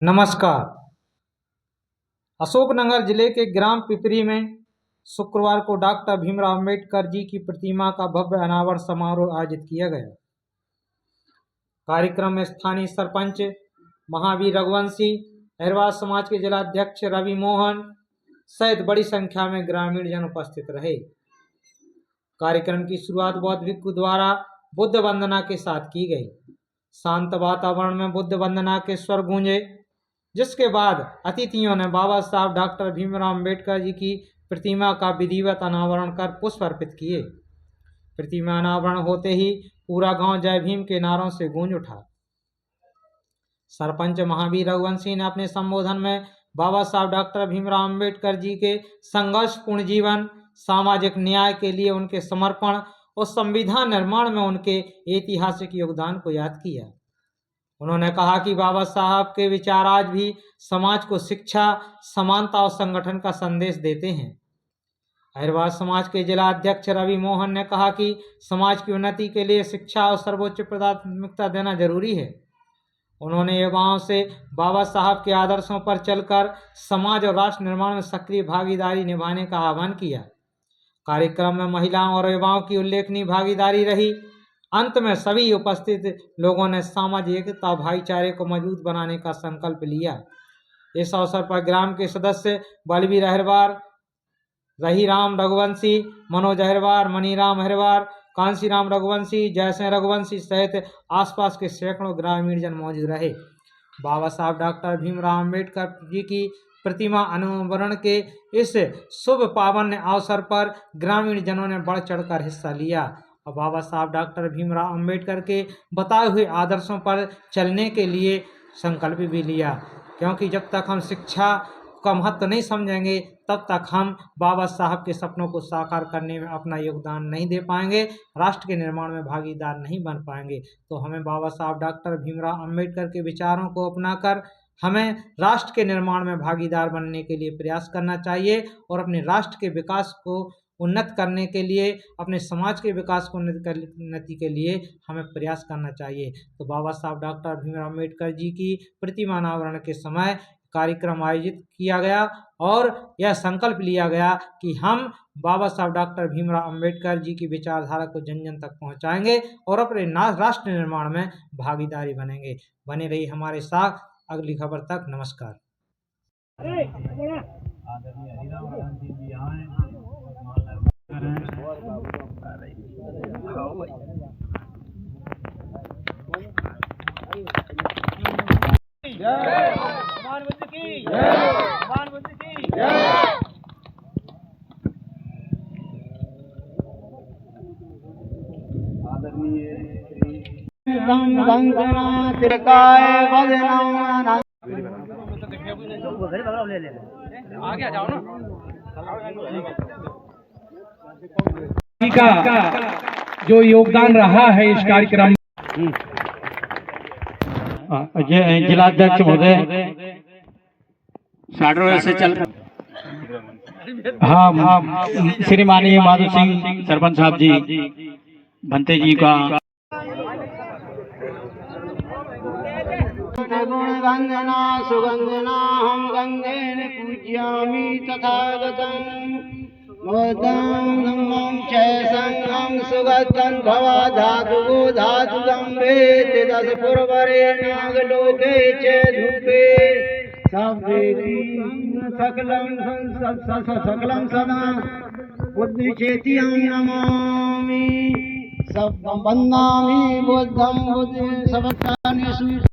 नमस्कार। अशोकनगर जिले के ग्राम पिपरी में शुक्रवार को डॉक्टर भीमराव अंबेडकर जी की प्रतिमा का भव्य अनावरण समारोह आयोजित किया गया। कार्यक्रम में स्थानीय सरपंच महावीर रघुवंशी, अहिरवार समाज के जिलाध्यक्ष रवि मोहन सहित बड़ी संख्या में ग्रामीण जन उपस्थित रहे। कार्यक्रम की शुरुआत बौद्ध भिक्षु द्वारा बुद्ध वंदना के साथ की गई। शांत वातावरण में बुद्ध वंदना के स्वर गूंजे, जिसके बाद अतिथियों ने बाबा साहब डॉक्टर भीमराव अंबेडकर जी की प्रतिमा का विधिवत अनावरण कर पुष्प अर्पित किए। प्रतिमा अनावरण होते ही पूरा गांव जय भीम के नारों से गूंज उठा। सरपंच महावीर रघुवंशी ने अपने संबोधन में बाबा साहब डॉक्टर भीमराव अंबेडकर जी के संघर्षपूर्ण जीवन, सामाजिक न्याय के लिए उनके समर्पण और संविधान निर्माण में उनके ऐतिहासिक योगदान को याद किया। उन्होंने कहा कि बाबा साहब के विचार आज भी समाज को शिक्षा, समानता और संगठन का संदेश देते हैं। अहिरवार समाज के जिला अध्यक्ष रवि मोहन ने कहा कि समाज की उन्नति के लिए शिक्षा और सर्वोच्च प्राथमिकता देना जरूरी है। उन्होंने युवाओं से बाबा साहब के आदर्शों पर चलकर समाज और राष्ट्र निर्माण में सक्रिय भागीदारी निभाने का आह्वान किया। कार्यक्रम में महिलाओं और युवाओं की उल्लेखनीय भागीदारी रही। अंत में सभी उपस्थित लोगों ने सामाजिक एकता और भाईचारे को मजबूत बनाने का संकल्प लिया। इस अवसर पर ग्राम के सदस्य बलवीर अहिरवार, रहीराम रघुवंशी, मनोज अहिरवार, मनीराम अहिरवार, कांसीराम रघुवंशी, जयसिंह रघुवंशी सहित आसपास के सैकड़ों ग्रामीण जन मौजूद रहे। बाबा साहब डॉक्टर भीमराव अंबेडकर जी की प्रतिमा अनावरण के इस शुभ पावन अवसर पर ग्रामीण जनों ने बढ़ चढ़कर हिस्सा लिया और बाबा साहब डॉक्टर भीमराव अंबेडकर के बताए हुए आदर्शों पर चलने के लिए संकल्प भी लिया, क्योंकि जब तक हम शिक्षा का महत्व नहीं समझेंगे तब तक हम बाबा साहब के सपनों को साकार करने में अपना योगदान नहीं दे पाएंगे, राष्ट्र के निर्माण में भागीदार नहीं बन पाएंगे। तो हमें बाबा साहब डॉक्टर भीमराव अंबेडकर के विचारों को अपनाकर हमें राष्ट्र के निर्माण में भागीदार बनने के लिए प्रयास करना चाहिए और अपने राष्ट्र के विकास को उन्नत करने के लिए, अपने समाज के विकास को उन्नति के लिए हमें प्रयास करना चाहिए। तो बाबा साहब डॉक्टर भीमराव अंबेडकर जी की प्रतिमा अनावरण के समय कार्यक्रम आयोजित किया गया और यह संकल्प लिया गया कि हम बाबा साहब डॉक्टर भीमराव अंबेडकर जी की विचारधारा को जन जन तक पहुंचाएंगे और अपने राष्ट्र निर्माण में भागीदारी बनेंगे। बने रहिए हमारे साथ अगली खबर तक। नमस्कार। का जो योगदान रहा है इस कार्यक्रम जिलाध्यक्ष महोदय साढ़े से चल हाँ श्री माननीय माधव सिंह सरपंच साहब जी भंते जी का गुणगंजना सुगंधना हम गंगेन पूज्यामि तथागतम् संगम सुगतन भवा धातु धातु गंभे दस पुरवरे नागलोके च धूपे सकलम सदा बुद्धि चेतियं नमामि सब वन्दामि बुद्धं बुद्धि सबकानि